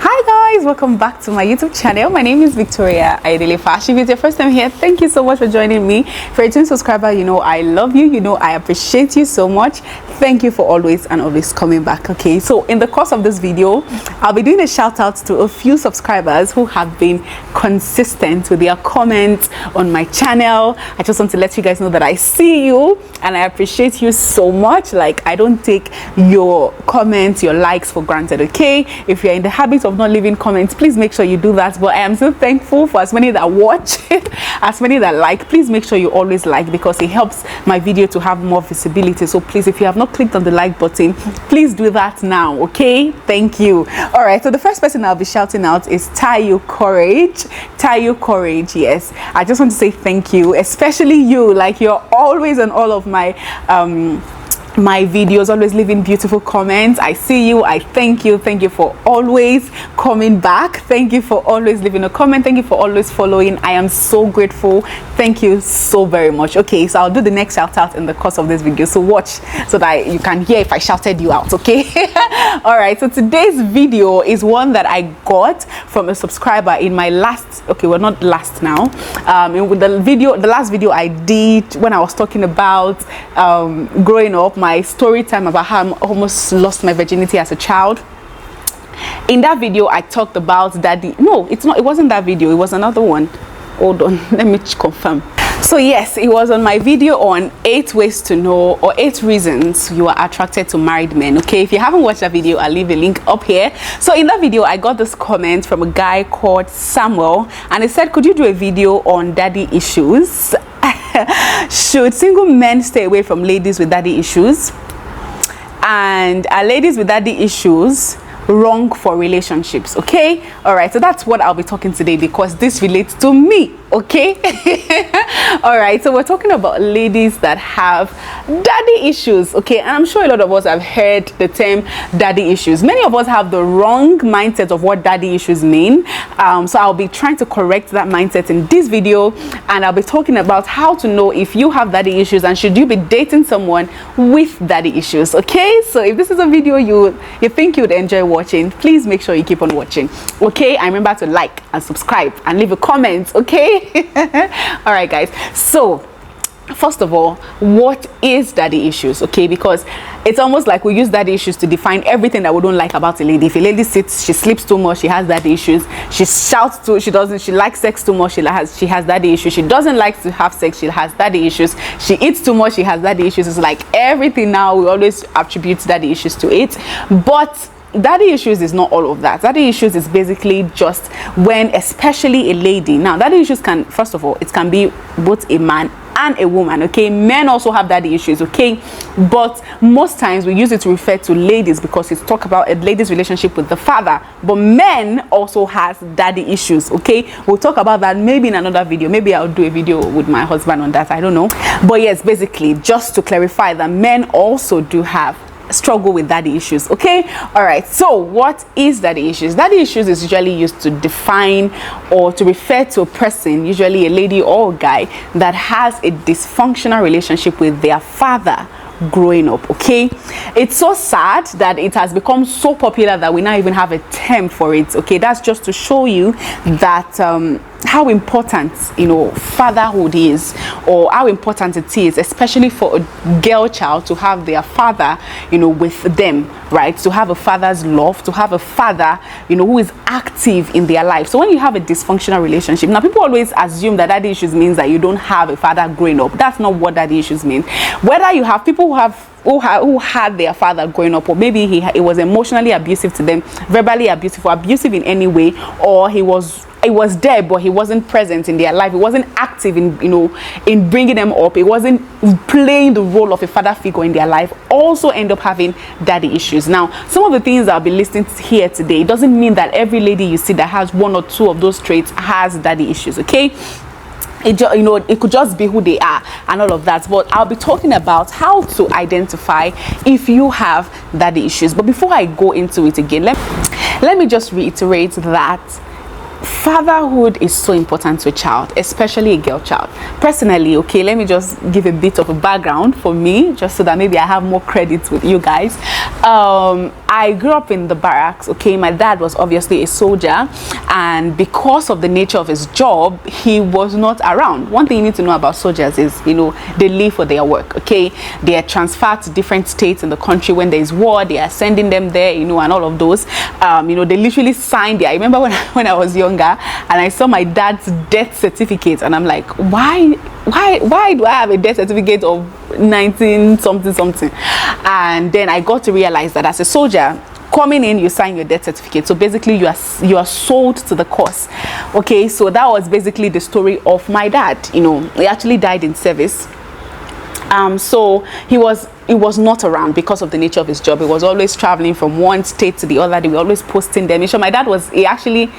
Hi guys, welcome back to my YouTube channel. My name is Victoria Fash. If it's your first time here, thank you so much for joining me. For a return subscriber, you know I love you, you know I appreciate you so much. Thank you for always coming back. Okay, so in the course of this video, I'll be doing a shout out to a few subscribers who have been consistent with their comments on my channel. I just want to let you guys know that I see you and I appreciate you so much. Like, I don't take your comments, your likes for granted. Okay, if you're in the habit of not leaving comments, please make sure you do that. But I am so thankful for as many that watch as many that like. Please make sure you always like, because it helps my video to have more visibility. So please, if you have not clicked on the like button, please do that now. Okay, thank you. All right, so the first person I'll be shouting out is Tayo Courage. Yes, I just want to say thank you, especially you. Like, you're always on all of my videos, always leaving beautiful comments. I see you. I thank you for always coming back. Thank you for always leaving a comment. Thank you for always following. I am so grateful. Thank you so very much. Okay, so I'll do the next shout out in the course of this video, so watch so that you can hear if I shouted you out. Okay. All right, so today's video is one that I got from a subscriber in my last, okay, well, not last now, with the last video I did when I was talking about growing up, my story time about how I almost lost my virginity as a child. In that video I talked about daddy. No, it wasn't that video, it was another one. Hold on, let me confirm. So yes, it was on my video on 8 ways to know, or 8 reasons you are attracted to married men. Okay, if you haven't watched that video, I'll leave a link up here. So in that video I got this comment from a guy called Samuel, and he said, could you do a video on daddy issues? Should single men stay away from ladies with daddy issues? And are ladies with daddy issues wrong for relationships? Okay, all right, so that's what I'll be talking today, because this relates to me. Okay. All right, so we're talking about ladies that have daddy issues. Okay, and I'm sure a lot of us have heard the term daddy issues. Many of us have the wrong mindset of what daddy issues mean, so I'll be trying to correct that mindset in this video, and I'll be talking about how to know if you have daddy issues and should you be dating someone with daddy issues. Okay, so if this is a video you think you'd enjoy watching, please make sure you keep on watching. Okay, and remember to like and subscribe and leave a comment. Okay. All right guys, so first of all, what is daddy issues? Okay, because it's almost like we use daddy issues to define everything that we don't like about a lady. If a lady sits, she sleeps too much, she has daddy issues. She shouts too, she likes sex too much, she has daddy issues. She doesn't like to have sex, she has daddy issues. She eats too much, she has daddy issues. It's like everything now we always attribute daddy issues to it. But daddy issues is not all of that. Daddy issues is basically just when, especially a lady. Now, daddy issues can, first of all, it can be both a man and a woman. Okay, men also have daddy issues. Okay, but most times we use it to refer to ladies because it's talk about a lady's relationship with the father. But men also has daddy issues. Okay, we'll talk about that maybe in another video. Maybe I'll do a video with my husband on that, I don't know. But yes, basically just to clarify that men also do have struggle with daddy issues. Okay, all right, so what is daddy issues? Daddy issues is usually used to define or to refer to a person, usually a lady or a guy, that has a dysfunctional relationship with their father growing up. Okay, it's so sad that it has become so popular that we now even have a term for it. Okay, that's just to show you that how important, you know, fatherhood is, or how important it is, especially for a girl child, to have their father, you know, with them, right? To have a father's love, to have a father, you know, who is active in their life. So when you have a dysfunctional relationship, now people always assume that daddy issues means that you don't have a father growing up. That's not what daddy issues mean. Whether you have people who had their father growing up, or maybe he was emotionally abusive to them, verbally abusive, or abusive in any way, or he was there but he wasn't present in their life, he wasn't active in, you know, in bringing them up, he wasn't playing the role of a father figure in their life, also end up having daddy issues. Now, some of the things I'll be listing here today, it doesn't mean that every lady you see that has 1 or 2 of those traits has daddy issues. Okay, you know, it could just be who they are and all of that. But I'll be talking about how to identify if you have daddy issues. But before I go into it again, let me just reiterate that fatherhood is so important to a child, especially a girl child. Personally, okay, let me just give a bit of a background for me, just so that maybe I have more credit with you guys. I grew up in the barracks, okay. My dad was obviously a soldier, and because of the nature of his job, he was not around. One thing you need to know about soldiers is, they live for their work, okay. They are transferred to different states in the country. When there is war, they are sending them there, and all of those. They literally signed there. I remember when I was younger and I saw my dad's death certificate, and I'm like, why do I have a death certificate of 19 something? And then I got to realize that as a soldier, coming in, you sign your death certificate. So basically you are sold to the cause. Okay, so that was basically the story of my dad. He actually died in service. So he was not around because of the nature of his job. He was always traveling from one state to the other. They were always posting them. So my dad he actually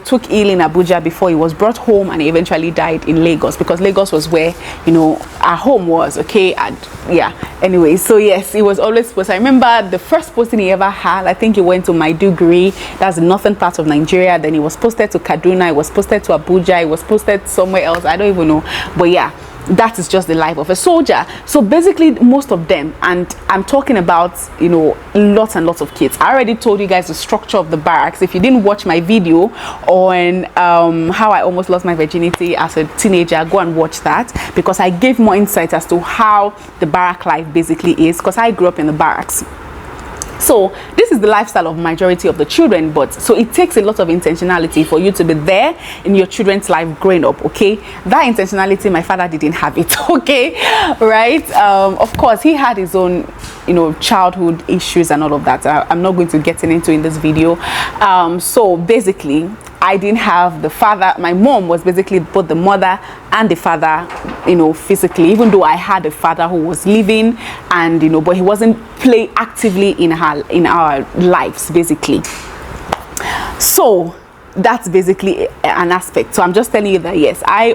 took ill in Abuja before he was brought home, and he eventually died in Lagos, because Lagos was where our home was, okay. And yeah, anyway, so yes, he was always posted. I remember the first posting he ever had, I think he went to Maiduguri, that's the northern part of Nigeria. Then he was posted to Kaduna, he was posted to Abuja, he was posted somewhere else, I don't even know. But yeah, that is just the life of a soldier. So basically most of them, and I'm talking about lots and lots of kids. I already told you guys the structure of the barracks. If you didn't watch my video on how I almost lost my virginity as a teenager, go and watch that, because I gave more insight as to how the barrack life basically is, because I grew up in the barracks. So this is the lifestyle of majority of the children, but so it takes a lot of intentionality for you to be there in your children's life growing up, okay. That intentionality, my father didn't have it, okay, right. Of course he had his own childhood issues and all of that. I'm not going to get into in this video. So basically I didn't have the father. My mom was basically both the mother and the father, physically, even though I had a father who was living, and but he wasn't play actively in our lives basically. So that's basically an aspect. So I'm just telling you that yes, I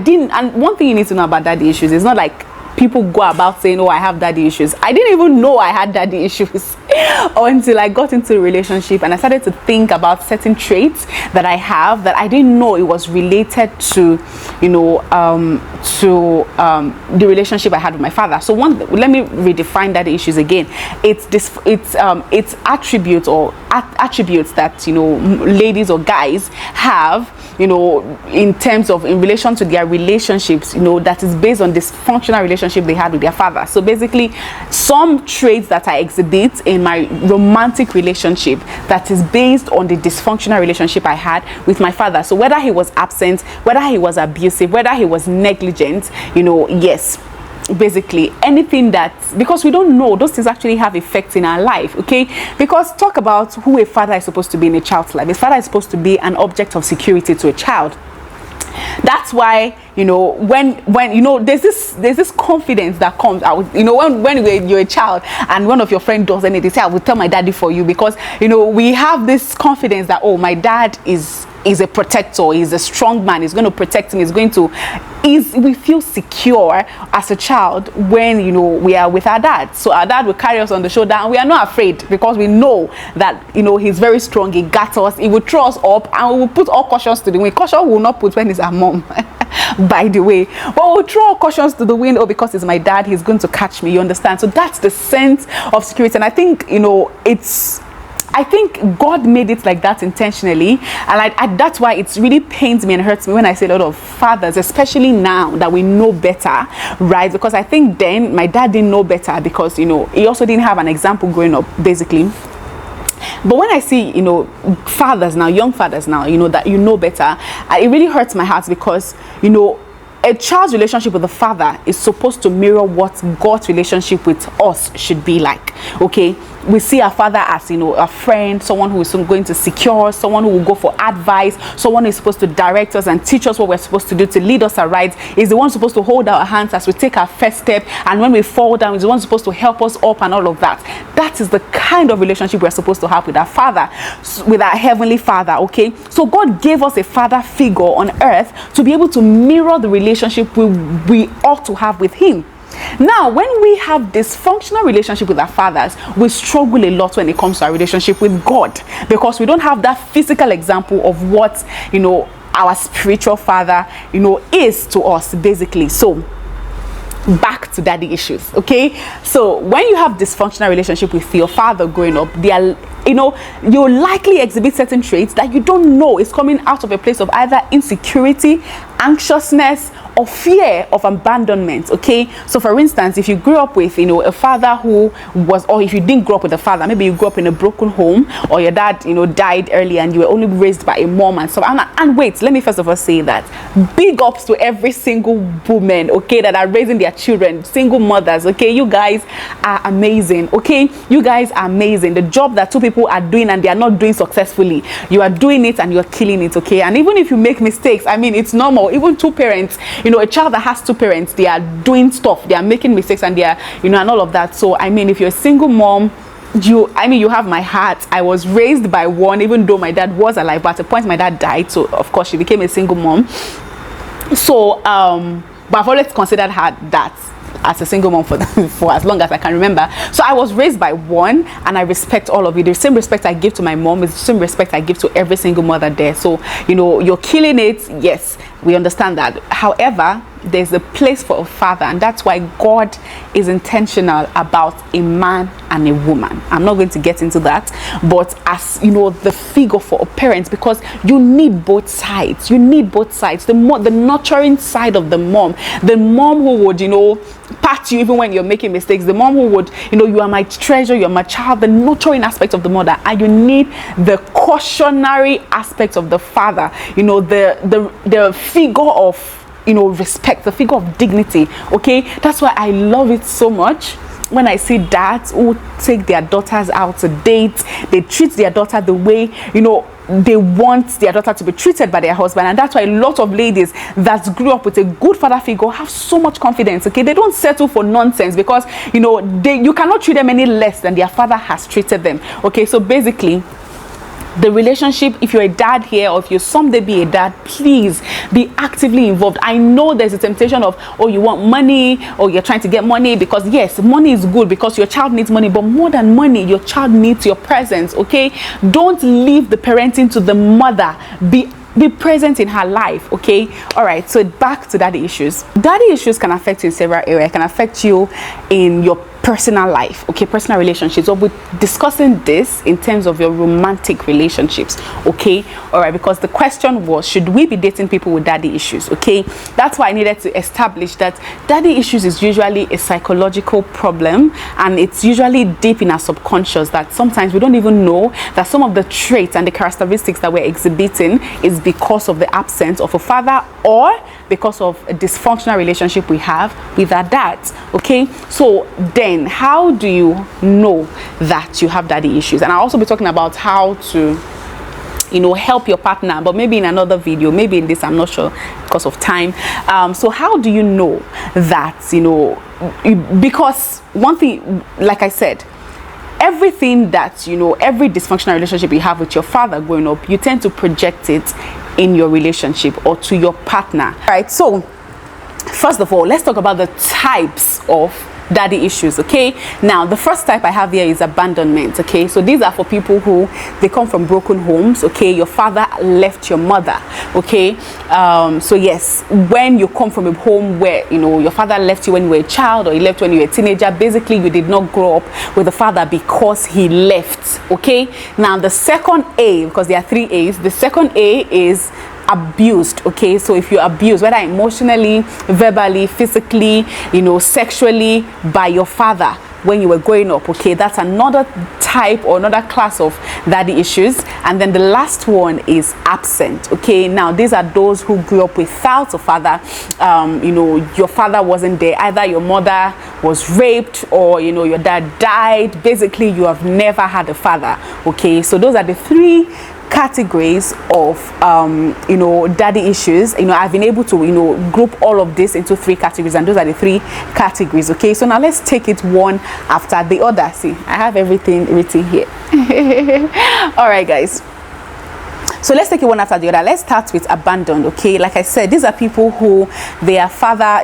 didn't. And one thing you need to know about daddy issues, it's not like people go about saying, oh, I have daddy issues. I didn't even know I had daddy issues until I got into a relationship, and I started to think about certain traits that I have that I didn't know it was related to the relationship I had with my father. So let me redefine daddy issues again. It's attributes or attributes that ladies or guys have in terms of in relation to their relationships, that is based on dysfunctional relationship they had with their father. So basically some traits that I exhibit in my romantic relationship that is based on the dysfunctional relationship I had with my father. So whether he was absent, whether he was abusive, whether he was negligent, yes, basically anything that, because we don't know, those things actually have effects in our life, okay. Because talk about who a father is supposed to be in a child's life. A father is supposed to be an object of security to a child. That's why when there's this confidence that comes out, when you're a child and one of your friends does anything, say, I will tell my daddy for you, because we have this confidence that, oh, my dad is a protector, he's a strong man, he's going to protect him, we feel secure as a child when we are with our dad. So our dad will carry us on the shoulder and we are not afraid, because we know that he's very strong, he got us, he will throw us up, and we will put all cautions to the wind. Caution we will not put when it's our mom by the way, but we'll throw all cautions to the wind. Oh, because it's my dad, he's going to catch me, you understand? So that's the sense of security. And I think I think God made it like that intentionally, and that's why it really pains me and hurts me when I see a lot of fathers, especially now that we know better, right? Because I think then my dad didn't know better, because he also didn't have an example growing up basically. But when I see fathers now, young fathers now, that better, it really hurts my heart, because a child's relationship with the father is supposed to mirror what God's relationship with us should be like, okay. We see our father as a friend, someone who is going to secure us, someone who will go for advice, someone who is supposed to direct us and teach us what we're supposed to do, to lead us aright. Is the one supposed to hold our hands as we take our first step, and when we fall down, is the one supposed to help us up, and all of that. That is the kind of relationship we're supposed to have with our father, with our heavenly father, okay. So God gave us a father figure on earth to be able to mirror the relationship we ought to have with him. Now, when we have dysfunctional relationship with our fathers, we struggle a lot when it comes to our relationship with God, because we don't have that physical example of what, you know, our spiritual father, you know, is to us, basically. So back to daddy issues. Okay, so when you have dysfunctional relationship with your father growing up, they are, you know, you likely exhibit certain traits that you don't know is coming out of a place of either insecurity, anxiousness, or fear of abandonment. Okay, so for instance, if you grew up with, you know, a father who was, or if you didn't grow up with a father, maybe you grew up in a broken home, or your dad, you know, died early and you were only raised by a mom and so on. And wait, let me first of all say that big ups to every single woman, okay, that are raising their children, single mothers. Okay, you guys are amazing. Okay, you guys are amazing. The job that two people are doing and they are not doing successfully, you are doing it and you are killing it. Okay, and even if you make mistakes, I mean, it's normal. Even two parents, you know, a child that has two parents, they are doing stuff, they are making mistakes, and they are, you know, and all of that. So I mean, if you're a single mom, you have my heart. I was raised by one, even though my dad was alive, but at a point my dad died, so of course she became a single mom. So but I've always considered her that as a single mom for as long as I can remember. So I was raised by one, and I respect all of you. The same respect I give to my mom is the same respect I give to every single mother there. So, you know, you're killing it. Yes, we understand that. However, there's a place for a father, and that's why God is intentional about a man and a woman. I'm not going to get into that, but as you know, the figure for a parent, because you need both sides. You need both sides. The nurturing side of the mom who would, you know, pat you even when you're making mistakes, the mom who would, you know, you are my treasure, you're my child, the nurturing aspect of the mother, and you need the cautionary aspect of the father, you know, the figure of, you know, respect, the figure of dignity. Okay, that's why I love it so much when I see dads who take their daughters out to date. They treat their daughter the way, you know, they want their daughter to be treated by their husband. And that's why a lot of ladies that grew up with a good father figure have so much confidence. Okay, they don't settle for nonsense, because, you know, you cannot treat them any less than their father has treated them. Okay, so basically, the relationship, if you're a dad here, or if you someday be a dad, please be actively involved. I know there's a temptation of, oh, you want money, or you're trying to get money, because yes, money is good because your child needs money, but more than money, your child needs your presence. Okay, don't leave the parenting to the mother. Be present in her life. Okay, all right, so back to daddy issues. Daddy issues can affect you in several areas. It can affect you in your personal life, okay, personal relationships. So we're discussing this in terms of your romantic relationships. Okay, all right, because the question was, should we be dating people with daddy issues? Okay, that's why I needed to establish that daddy issues is usually a psychological problem, and it's usually deep in our subconscious, that sometimes we don't even know that some of the traits and the characteristics that we're exhibiting is because of the absence of a father, or because of a dysfunctional relationship we have with our dads. Okay, so then how do you know that you have daddy issues? And I'll also be talking about how to, you know, help your partner, but maybe in another video, maybe in this, I'm not sure because of time. So how do you know that, you know, because one thing, like I said, everything that, you know, every dysfunctional relationship you have with your father growing up, you tend to project it in your relationship or to your partner. All right, so first of all, let's talk about the types of daddy issues. Okay, now the first type I have here is abandonment. Okay, so these are for people who they come from broken homes. Okay, your father left your mother. Okay, so yes, when you come from a home where, you know, your father left you when you were a child, or he left when you were a teenager, basically you did not grow up with a father because he left. Okay, now the second A, because there are 3 A's, the second A is abused. Okay, so if you're abused, whether emotionally, verbally, physically, you know, sexually, by your father when you were growing up, okay, that's another type or another class of daddy issues. And then the last one is absent. Okay, now these are those who grew up without a father. You know, your father wasn't there, either your mother was raped, or, you know, your dad died. Basically, you have never had a father. Okay, so those are the 3 categories of you know, daddy issues. You know, I've been able to, you know, group all of this into 3 categories, and those are the 3 categories. Okay, so now let's take it one after the other. See, I have everything written here. All right, guys, So let's take it one after the other. Let's start with abandoned. Okay, like I said, these are people who their father,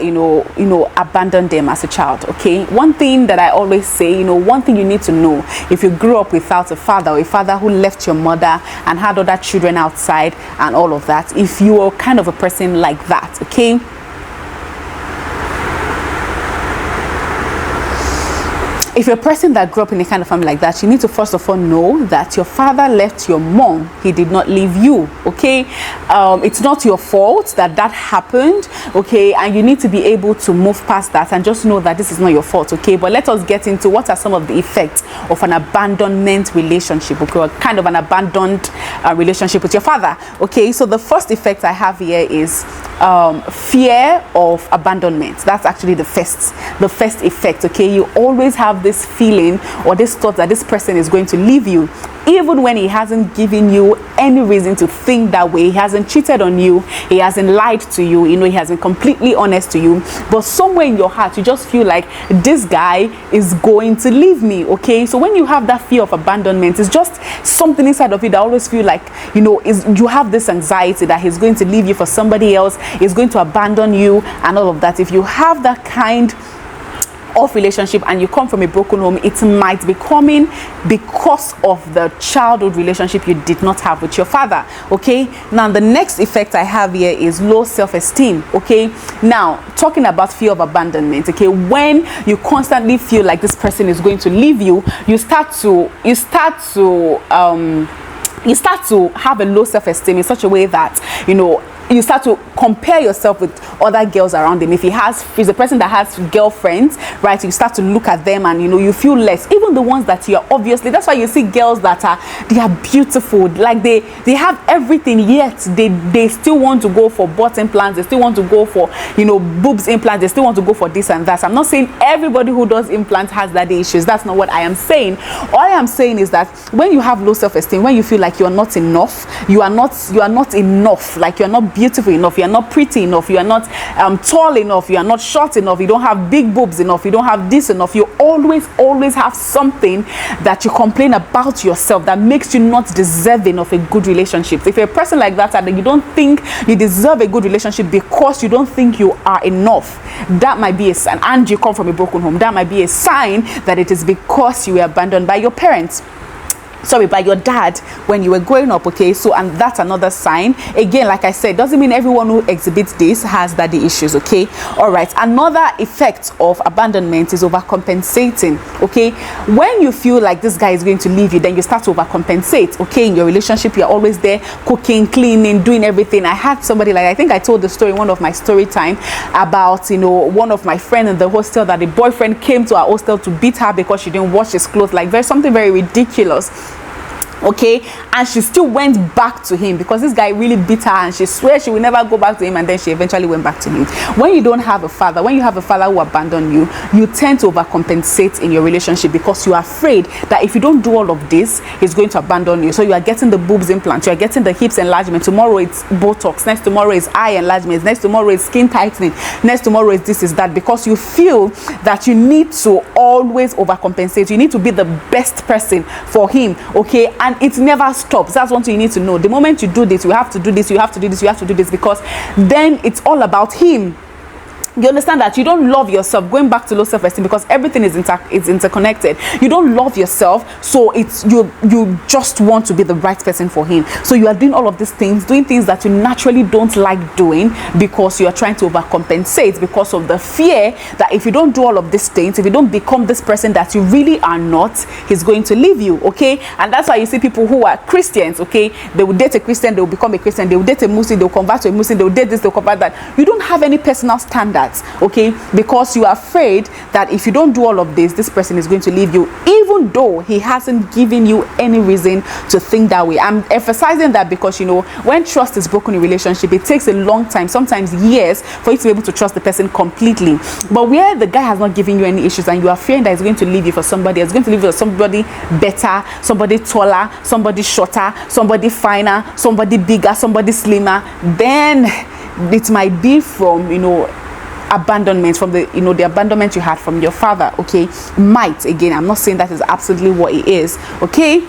abandoned them as a child. Okay, one thing that I always say, one thing you need to know, if you grew up without a father, or a father who left your mother and had other children outside and all of that, if you are kind of a person like that, okay, if you're a person that grew up in a kind of family like that, you need to first of all know that your father left your mom. He did not leave you, okay? It's not your fault that happened, okay? And you need to be able to move past that and just know that this is not your fault, okay? But let us get into what are some of the effects of an abandonment relationship, okay? Or kind of an abandoned relationship with your father, okay? So the first effect I have here is fear of abandonment. That's actually the first effect, okay? You always have this feeling or this thought that this person is going to leave you, even when he hasn't given you any reason to think that way. He hasn't cheated on you, he hasn't lied to you, he hasn't completely honest to you, but somewhere in your heart you just feel like this guy is going to leave me, okay? So when you have that fear of abandonment, it's just something inside of you that always feel like, you have this anxiety that he's going to leave you for somebody else, he's going to abandon you and all of that. If you have that kind of relationship and you come from a broken home, it might be coming because of the childhood relationship you did not have with your father, okay? Now the next effect I have here is low self-esteem, okay? Now talking about fear of abandonment, okay, when you constantly feel like this person is going to leave you, you start to have a low self-esteem in such a way that you start to compare yourself with other girls around him. If he's a person that has girlfriends, right, you start to look at them and you feel less, even the ones that you're obviously. That's why you see girls that are beautiful, like they have everything, yet they still want to go for butt implants, they still want to go for boobs implants, they still want to go for this and that. I'm not saying everybody who does implants has daddy issues. That's not what I am saying. All I am saying is that when you have low self-esteem, when you feel like you are not enough, you are not enough, like you're not beautiful enough, you're not pretty enough, you are not tall enough, you are not short enough, you don't have big boobs enough, you don't have this enough, you always have something that you complain about yourself that makes you not deserving of a good relationship. If you're a person like that and you don't think you deserve a good relationship because you don't think you are enough, that might be a sign, and you come from a broken home, that might be a sign that it is because you were abandoned by your parents, by your dad when you were growing up, okay? So, and that's another sign. Again, like I said, doesn't mean everyone who exhibits this has daddy issues, okay? All right, another effect of abandonment is overcompensating, okay? When you feel like this guy is going to leave you, then you start to overcompensate, okay? In your relationship, you're always there cooking, cleaning, doing everything. I had somebody, like, I think I told the story in one of my story time about one of my friends in the hostel, that the boyfriend came to our hostel to beat her because she didn't wash his clothes. Like, there's something very ridiculous, okay? And she still went back to him because this guy really beat her and she swears she will never go back to him, and then she eventually went back to him. When you don't have a father, when you have a father who abandoned you, you tend to overcompensate in your relationship because you are afraid that if you don't do all of this, he's going to abandon you. So you are getting the boobs implant, you are getting the hips enlargement, tomorrow it's Botox, next tomorrow is eye enlargement, next tomorrow is skin tightening, next tomorrow is this, is that, because you feel that you need to always overcompensate. You need to be the best person for him, okay? And it never stops. That's one thing you need to know. The moment you do this, you have to do this, you have to do this, you have to do this, because then it's all about him. You understand that you don't love yourself, going back to low self-esteem, because everything is interconnected. You don't love yourself, so it's you just want to be the right person for him. So you are doing all of these things, doing things that you naturally don't like doing, because you are trying to overcompensate, because of the fear that if you don't do all of these things, if you don't become this person that you really are not, he's going to leave you, okay? And that's why you see people who are Christians, okay? They will date a Christian, they will become a Christian, they will date a Muslim, they will convert to a Muslim, they will date this, they will convert that. You don't have any personal standard, okay, because you are afraid that if you don't do all of this person is going to leave you, even though he hasn't given you any reason to think that way. I'm emphasizing that because when trust is broken in a relationship, it takes a long time, sometimes years, for you to be able to trust the person completely. But where the guy has not given you any issues and you are fearing that he's going to leave you for somebody, he's going to leave you for somebody better, somebody taller, somebody shorter, somebody finer, somebody bigger, somebody slimmer, then it might be from abandonment, from the the abandonment you had from your father, okay? Might, again, I'm not saying that is absolutely what it is, okay?